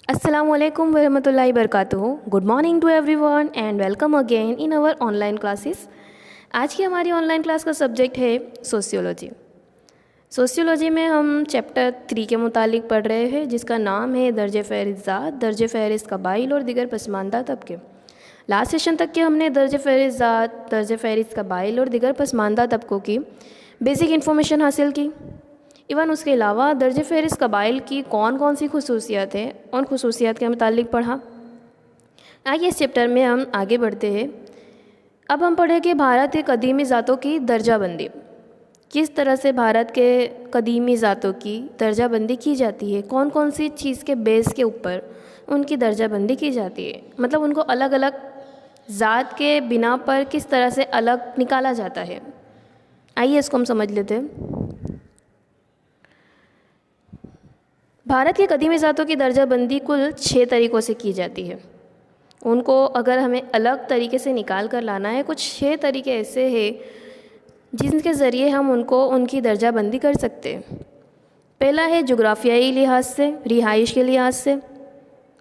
Assalamu alaikum warahmatullahi wabarakatuh. Good morning to everyone and welcome again in our online classes. आज की हमारी online class का subject है sociology. Sociology में हम चैप्टर 3 के मुतालिक पढ़ रहे हैं, जिसका नाम है दर्जे फ़हरिस्त ज़ात, दर्जे फ़हरिस्त कबाइल और दीगर पसमानदा तबके। लास्ट सेशन तक के हमने दर्जे फ़हरिस्त ज़ात, दर्जे फ़हरिस्त कबाइल और दीगर पसमानदा तबकों की बेसिक इन्फॉर्मेशन हासिल की। इवन उसके अलावा दर्जे फ़हरिस्त कबाइल की कौन कौन सी खसूसियात हैं, उन खसूसियात के मुतालिक पढ़ा। आइए इस चैप्टर में हम आगे बढ़ते हैं। अब हम पढ़ेंगे भारत के कदीमी ज़ातों की दर्जाबंदी। किस तरह से भारत के कदीमी ज़ातों की दर्जाबंदी की जाती है, कौन कौन सी चीज़ के बेस के ऊपर उनकी दर्जाबंदी की जाती है, मतलब उनको अलग अलग ज़ात के बिना पर किस तरह से अलग निकाला जाता है। आइए इसको हम समझ लेते हैं। भारत के कदीमी ज़ातों की दर्जाबंदी कुल 6 तरीक़ों से की जाती है। उनको अगर हमें अलग तरीके से निकाल कर लाना है, कुछ 6 तरीके ऐसे हैं जिनके ज़रिए हम उनको उनकी दर्जाबंदी कर सकते हैं। पहला है जुग्राफियाई लिहाज से, रिहाइश के लिहाज से।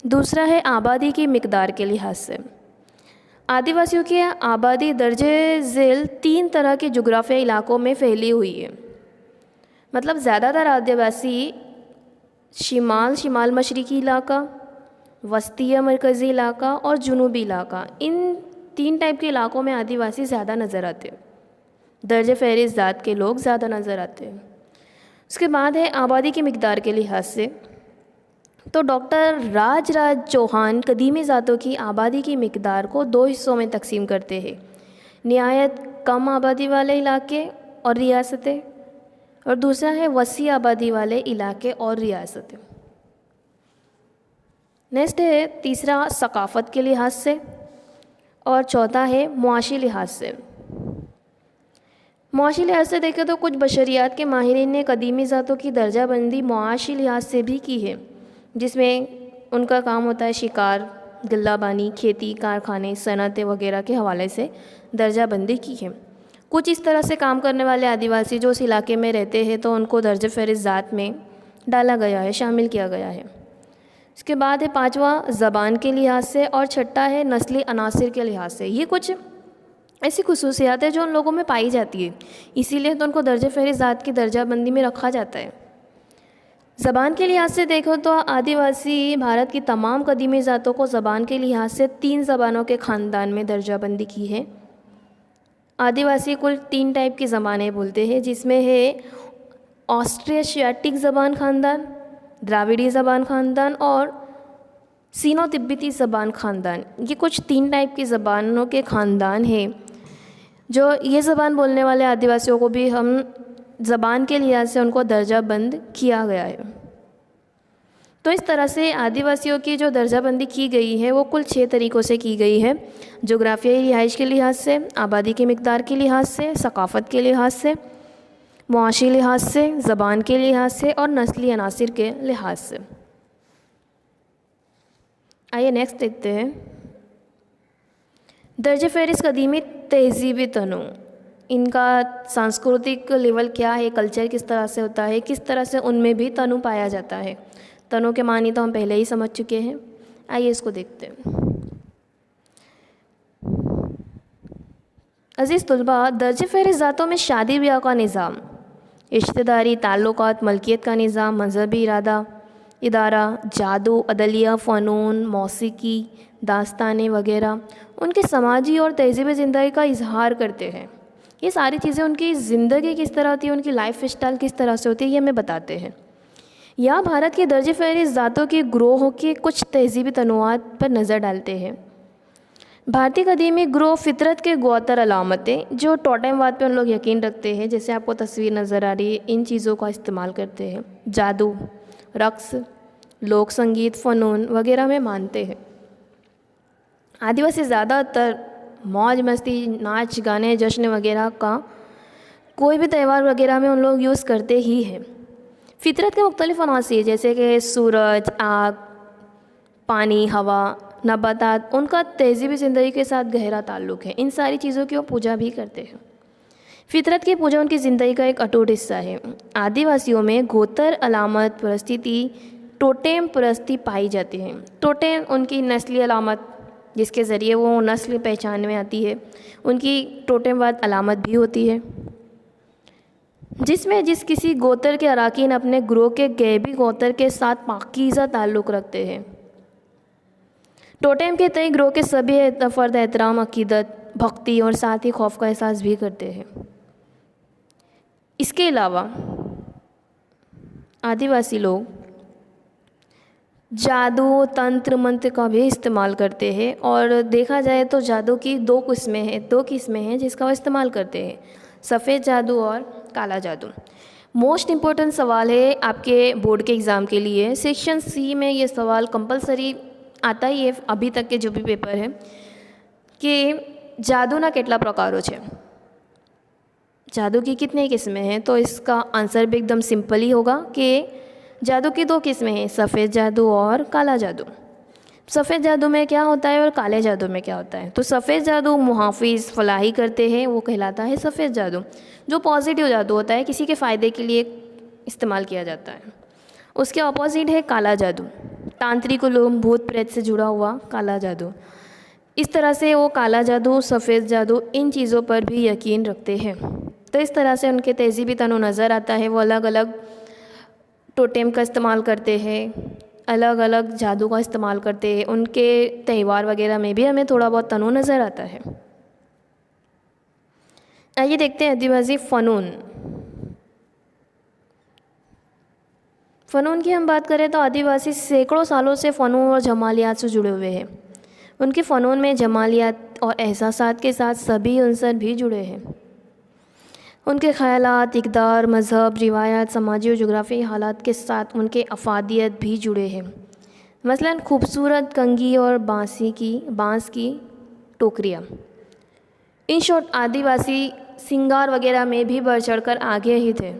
दूसरा है आबादी की मिकदार के लिहाज से। आदिवासियों की आबादी दर्जे झेल 3 तरह के जुग्राफियाई इलाकों में फैली हुई है। मतलब ज़्यादातर आदिवासी शिमाल मशरक़ी इलाका, वस्ती मरकज़ी इलाका और जुनूबी इलाका, इन 3 टाइप के इलाकों में आदिवासी ज़्यादा नज़र आते हैं। दर्जे फ़हरिस्त ज़ात के लोग ज़्यादा नज़र आते हैं। उसके बाद है आबादी की मिकदार के लिहाज से। तो डॉक्टर राज चौहान कदीमी ज़ातों की आबादी की मिकदार को 2 हिस्सों में तकसीम करते हैं, निहायत कम आबादी वाले इलाके और रियासतें, और दूसरा है वसी आबादी वाले इलाके और रियासतें। नेक्स्ट है तीसरा सकाफ़त के लिहाज से, और चौथा है मुआशी लिहाज से। मुआशी लिहाज से देखें तो कुछ बशरियात के माहिरीन ने कदीमी ज़ातों की दर्जाबंदी मुआशी लिहाज से भी की है, जिसमें उनका काम होता है शिकार, गल्लाबानी, खेती, कारखाने, सनतें वगैरह के हवाले से दर्जाबंदी की है। कुछ इस तरह से काम करने वाले आदिवासी जो उस इलाके में रहते हैं, तो उनको दर्जे फ़हरिस्त ज़ात में डाला गया है, शामिल किया गया है। इसके बाद है 5वां ज़बान के लिहाज से, और छठा है नस्ली अनासिर के लिहाज से। ये कुछ ऐसी खसूसियात है जो उन लोगों में पाई जाती है, इसीलिए तो उनको दर्जे फ़हरिस्त ज़ात की दर्जाबंदी में रखा जाता है। ज़बान के लिहाज से देखो तो आदिवासी भारत की तमाम कदीमी ज़ातों को ज़बान के लिहाज से 3 ज़बानों के ख़ानदान में दर्जाबंदी की है। आदिवासी कुल 3 टाइप की ज़बानें बोलते हैं, जिसमें है ऑस्ट्रोएशियाटिक ज़बान ख़ानदान, द्राविड़ी ज़बान ख़ानदान और सीनो तिब्बती ज़बान ख़ानदान। ये कुछ 3 टाइप की ज़बानों के ख़ानदान हैं, जो ये ज़बान बोलने वाले आदिवासियों को भी हम ज़बान के लिहाज से उनको दर्जाबंद किया गया है। तो इस तरह से आदिवासियों की जो दर्जाबंदी की गई है वो कुल 6 तरीक़ों से की गई है। जोग्राफियाई रिहाइश के लिहाज से, आबादी की मिकदार के लिहाज से, सकाफ़त के लिहाज से, मुआशी लिहाज से, ज़बान के लिहाज से और नस्ली अनासिर के लिहाज से। आइए नेक्स्ट देखते हैं। दर्जे फ़हरिस्त कदीमी तहज़ीबी तनु, इनका सांस्कृतिक लेवल क्या है, कल्चर किस तरह से होता है, किस तरह से उनमें भी तनु पाया जाता है। तनु के मानी तो हम पहले ही समझ चुके हैं। आइए इसको देखते हैं। अज़ीज़ तलबा, दर्जे फ़हरिस्त ज़ातों में शादी ब्याह का निज़ाम, रिश्तेदारी, ताल्लुकात, मलकियत का निज़ाम, मजहबी इदारा, जादू, अदलिया, फ़नून, मौसीकी, दास्तानें वगैरह उनकी समाजी और तहज़ीबी ज़िंदगी का इजहार करते हैं। ये सारी चीज़ें उनकी ज़िंदगी किस तरह होती है, उनकी लाइफ स्टाइल किस तरह से होती है, ये हमें बताते हैं। यहाँ भारत के दर्जे फ़हरिस्त ज़ातों के ग्रोह के कुछ तहज़ीबी तनुआत पर नज़र डालते हैं। भारतीय कदीमी ग्रोह फितरत के गौतर अलामतें, जो टोटेमवाद पे उन लोग यकीन रखते हैं, जैसे आपको तस्वीर नज़र आ रही है, इन चीज़ों का इस्तेमाल करते हैं। जादू, रक़्स, लोक संगीत, फ़नून वगैरह में मानते हैं। आदिवासी ज़्यादातर मौज मस्ती, नाच गाने, जश्न वगैरह का कोई भी त्यौहार वगैरह में उन लोग यूज़ करते ही हैं। फितरत के मुख्तलिफ़ अनासिर जैसे कि सूरज, आग, पानी, हवा, नबातात, उनका तहज़ीबी ज़िंदगी के साथ गहरा ताल्लुक़ है। इन सारी चीज़ों की वो पूजा भी करते हैं। फितरत की पूजा उनकी ज़िंदगी का एक अटूट हिस्सा है। आदिवासियों में गोत्र अलामत परिस्थिति टोटेम परस्ती पाई जाती है। टोटेम उनकी नस्ली अलामत जिसके ज़रिए वो नस्ल पहचान में आती है, उनकी टोटेमवाद अलामत भी होती है, जिसमें जिस किसी गोत्र के अराकीन अपने ग्रोह के गैबी गोत्र के साथ पाकीज़ा ताल्लुक़ रखते हैं। टोटेम के तय ग्रोह के सभी फ़र्द एहतराम, अकीदत, भक्ति और साथ ही खौफ का एहसास भी करते हैं। इसके अलावा आदिवासी लोग जादू, तंत्र, मंत्र का भी इस्तेमाल करते हैं और देखा जाए तो जादू की दो किस्में हैं जिसका वो इस्तेमाल करते हैं, सफ़ेद जादू और काला जादू। मोस्ट इम्पोर्टेंट सवाल है आपके बोर्ड के एग्ज़ाम के लिए, सेक्शन सी में ये सवाल कंपलसरी आता ही है अभी तक के जो भी पेपर है कि जादूना કેટલા પ્રકારો છે, जादू की कितनी किस्में हैं। तो इसका आंसर भी एकदम सिंपल ही होगा कि जादू की दो किस्में हैं, सफ़ेद जादू और काला जादू। सफ़ेद जादू में क्या होता है और काले जादू में क्या होता है। तो सफ़ेद जादू मुहाफ़िज़ फलाही करते हैं, वो कहलाता है सफ़ेद जादू, जो पॉजिटिव जादू होता है, किसी के फ़ायदे के लिए इस्तेमाल किया जाता है। उसके अपोजिट है काला जादू, तांत्रिक उलूम, भूत प्रेत से जुड़ा हुआ काला जादू। इस तरह से वो काला जादू, सफ़ेद जादू, इन चीज़ों पर भी यकीन रखते हैं। तो इस तरह से उनके तहज़ीबी तनु नज़र आता है। वो अलग अलग टोटेम का इस्तेमाल करते हैं, अलग अलग जादू का इस्तेमाल करते हैं। उनके त्यौहार वगैरह में भी हमें थोड़ा बहुत तनु नज़र आता है। आइए देखते हैं आदिवासी फ़नून। फ़नून की हम बात करें तो आदिवासी सैकड़ों सालों से फ़नून और जमालियात से जुड़े हुए हैं। उनके फ़नून में जमालियात और एहसासात के साथ सभी अंसर भी जुड़े हैं। उनके ख़यालात, इक़दार, मज़हब, रिवायात, समाजी और जोग्राफ़ी हालात के साथ उनके अफ़ादियत भी जुड़े हैं। मसलन खूबसूरत कंघी और बाँस की टोकरियाँ। इन शॉर्ट आदिवासी सिंगार वगैरह में भी बढ़ चढ़ कर आगे ही थे।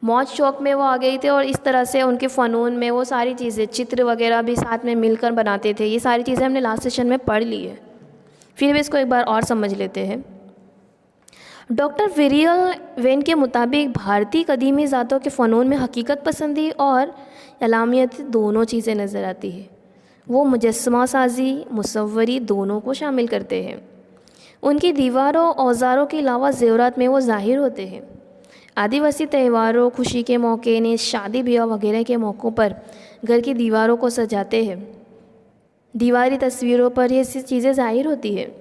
मौज शौक़ में वो आ गए थे और इस तरह से उनके फ़नून में वो सारी चीज़ें, चित्र वगैरह भी साथ में मिलकर बनाते थे। ये सारी चीज़ें हमने लास्ट सेशन में पढ़ ली है, फिर भी इसको एक बार और समझ लेते हैं। डॉक्टर विरियल वेन के मुताबिक भारतीय कदीमी ज़ातों के फ़नून में हकीकत पसंदी और अलामियत दोनों चीज़ें नज़र आती है। वो मुजस्समा साजी, मुसव्वरी दोनों को शामिल करते हैं। उनकी दीवारों, औज़ारों के अलावा ज़ेवरात में वो ज़ाहिर होते हैं। आदिवासी त्योहारों, खुशी के मौके ने शादी ब्याह वगैरह के मौक़ों पर घर की दीवारों को सजाते हैं। दीवारी तस्वीरों पर ये चीज़ें ज़ाहिर होती है।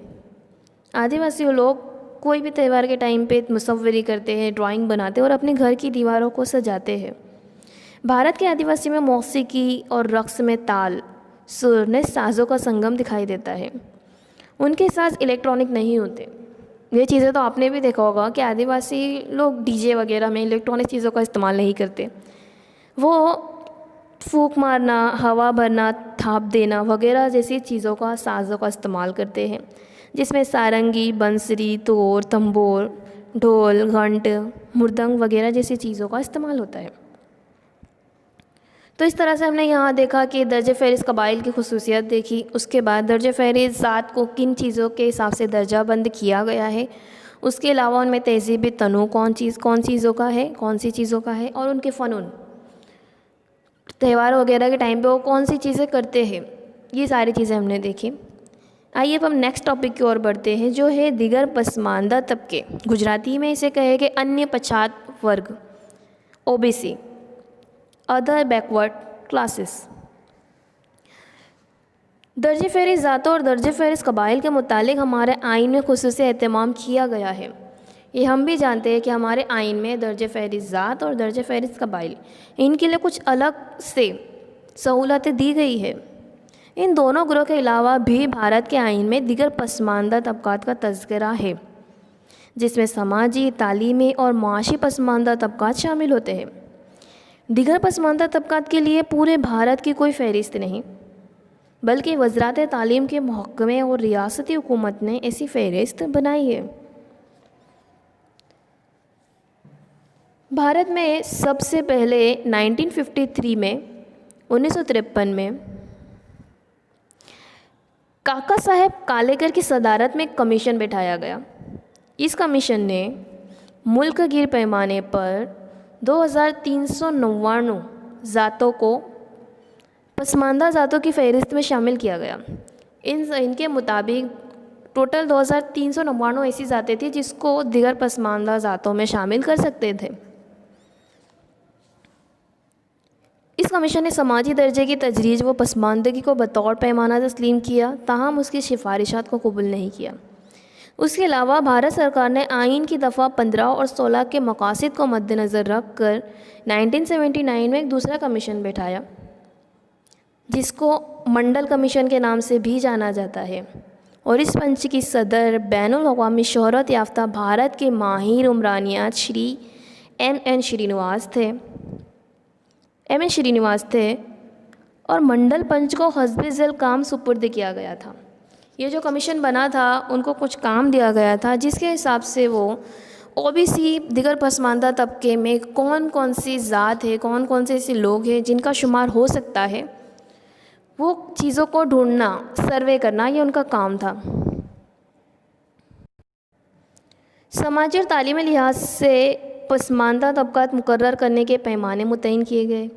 आदिवासी लोग कोई भी त्यौहार के टाइम पे मुसव्वरी करते हैं, ड्राइंग बनाते हैं और अपने घर की दीवारों को सजाते हैं। भारत के आदिवासी में मौसीकी और रक़्स में ताल, सुर ने साज़ों का संगम दिखाई देता है। उनके साज़ इलेक्ट्रॉनिक नहीं होते। ये चीज़ें तो आपने भी देखा होगा कि आदिवासी लोग डीजे वगैरह में इलेक्ट्रॉनिक चीज़ों का इस्तेमाल नहीं करते। वो फूंक मारना, हवा भरना, थाप देना वगैरह जैसी चीज़ों का, साज़ों का इस्तेमाल करते हैं, जिसमें सारंगी, बंसरी, तोर, तंबोर, ढोल, घंट, मृदंग वगैरह जैसी चीज़ों का इस्तेमाल होता है। तो इस तरह से हमने यहाँ देखा कि दर्जे फ़हरिस्त कबाइल की खुसूसियत देखी। उसके बाद दर्जे फ़हरिस्त ज़ात को किन चीज़ों के हिसाब से दर्जा बंद किया गया है, उसके अलावा उनमें तहज़ीबी तनु कौन चीज़ों का है, कौन सी चीज़ों का है, और उनके फ़नून, त्यौहार वगैरह के टाइम पे वो कौन सी चीज़ें करते हैं, ये सारी चीज़ें हमने देखी। आइए अब हम नेक्स्ट टॉपिक की ओर बढ़ते हैं, जो है दिगर पसमानदा तबके। गुजराती में इसे कहे कि अन्य पछात वर्ग, OBC, अदर बैकवर्ड क्लासेस। दर्जे फ़हरिस्त ज़ातों और दर्जे फ़हरिस्त कबाइल के मुतालिक हमारे आइन में खुसूसी एहतमाम किया गया है। ये हम भी जानते हैं कि हमारे आइन में दर्जे फ़हरिस्त ज़ात और दर्जे फ़हरिस्त कबाइल, इनके लिए कुछ अलग से सहूलतें दी गई है। इन दोनों ग्रोह के अलावा भी भारत के आइन में दिगर पसमानदा तबक़ात का तज़किरा है, जिसमें समाजी, तालीमी और मुआशी पसमानदा तबक़ात शामिल होते हैं। दिगर पसमानदा तबक़ात के लिए पूरे भारत की कोई फ़हरिस्त नहीं, बल्कि वज़रात तालीम के महकमे और रियासती हुकूमत ने ऐसी फ़हरिस्त बनाई है। भारत में सबसे पहले 1953 में 1953 में काका साहेब कालेकर की सदारत में कमीशन बैठाया गया। इस कमीशन ने मुल्क गिर पैमाने पर 2399 ज़ातों को पसमानदा ज़ातों की फ़हरिस्त में शामिल किया गया। इनके मुताबिक टोटल 2399 ऐसी ज़ातें थी जिसको दिगर पसमानदा ज़ातों में शामिल कर सकते थे। इस कमीशन ने समाजी दर्जे की तजरीज व पसमानदगी को बतौर पैमाना तस्लीम किया, ताहम उसकी सिफारिशात को कबूल नहीं किया। उसके अलावा भारत सरकार ने आइन की दफ़ा 15 और 16 के मकासद को मद्देनज़र रख कर 1979 में एक दूसरा कमीशन बैठाया, जिसको मंडल कमीशन के नाम से भी जाना जाता है। और इस पंच की सदर बैनुल अक़वामी शोहरत याफ्ता भारत के माहिर उमरानियात श्री एम.एन. श्रीनिवास थे और मंडल पंच को हस्बे ज़ैल काम सुपुर्द किया गया था। ये जो कमीशन बना था उनको कुछ काम दिया गया था जिसके हिसाब से वो ओबीसी दिगर पसमानदा तबके में कौन कौन सी ज़ात है, कौन कौन से ऐसे लोग हैं जिनका शुमार हो सकता है, वो चीज़ों को ढूंढना, सर्वे करना, ये उनका काम था। समाजी और तालीमी लिहाज से पसमानदा तबकात मुकर्रर करने के पैमाने मुतय्यन किए गए।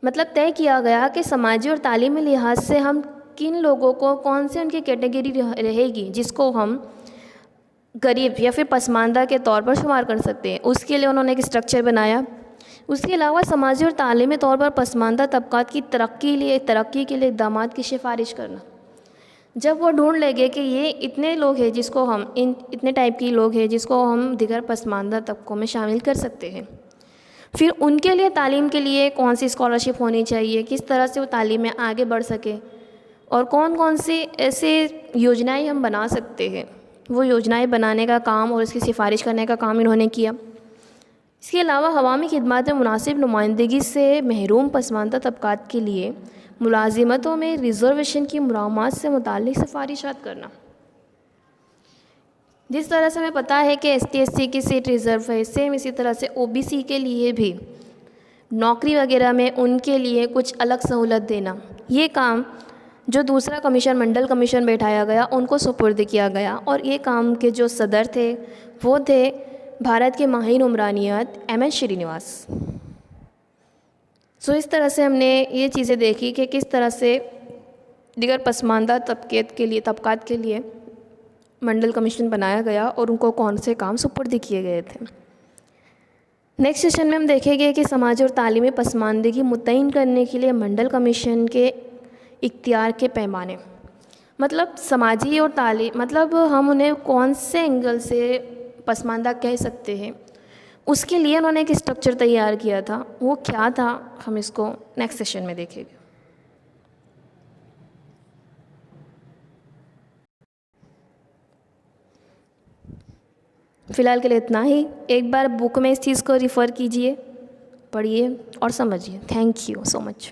मतलब तय किया गया कि समाजी और तालीमी लिहाज से हम किन लोगों को, कौन से उनकी कैटेगरी रहेगी जिसको हम गरीब या फिर पसमानदा के तौर पर शुमार कर सकते हैं, उसके लिए उन्होंने एक स्ट्रक्चर बनाया। उसके अलावा समाजी और तालीमी तौर पर पसमानदा तबकात की तरक्की के लिए इक़दामात की सिफारिश करना। जब वो ढूंढ लेंगे कि ये इतने लोग हैं जिसको हम इतने टाइप के लोग हैं जिसको हम दिगर पसमानदा तबकों में शामिल कर सकते हैं, फिर उनके लिए तालीम के लिए कौन सी स्कॉलरशिप होनी चाहिए, किस तरह से वो तालीम में आगे बढ़ सके और कौन कौन सी ऐसे योजनाएं हम बना सकते हैं, वो योजनाएं बनाने का काम और उसकी सिफारिश करने का काम इन्होंने किया। इसके अलावा हवामी खिदमात में मुनासिब नुमाइंदगी से महरूम पसमानदा तबकात के लिए मुलाजिमतों में रिज़र्वेशन की मुरामात से मुताल्लिक़ सिफारिशात करना। जिस तरह से हमें पता है कि ST/SC की सीट रिज़र्व है, सेम इसी तरह से OBC के लिए भी नौकरी वगैरह में उनके लिए कुछ अलग सहूलत देना, ये काम जो दूसरा कमीशन मंडल कमीशन बैठाया गया उनको सुपुर्द किया गया। और ये काम के जो सदर थे वो थे भारत के माहिर उमरानियात M.N. श्रीनिवास। इस तरह से हमने ये चीज़ें देखी कि किस तरह से दिगर पसमानदा तबकात के लिए मंडल कमीशन बनाया गया और उनको कौन से काम सुपुर्द किए गए थे। नेक्स्ट सेशन में हम देखेंगे कि समाज और तालीमी पसमानदगी मुतय्यन करने के लिए मंडल कमीशन के इख्तियार के पैमाने, मतलब समाजी और मतलब हम उन्हें कौन से एंगल से पसमानदा कह सकते हैं, उसके लिए उन्होंने एक स्ट्रक्चर तैयार किया था। वो क्या था, हम इसको नेक्स्ट सेशन में देखेंगे। फ़िलहाल के लिए इतना ही। एक बार बुक में इस चीज़ को रिफ़र कीजिए, पढ़िए और समझिए। Thank you so much.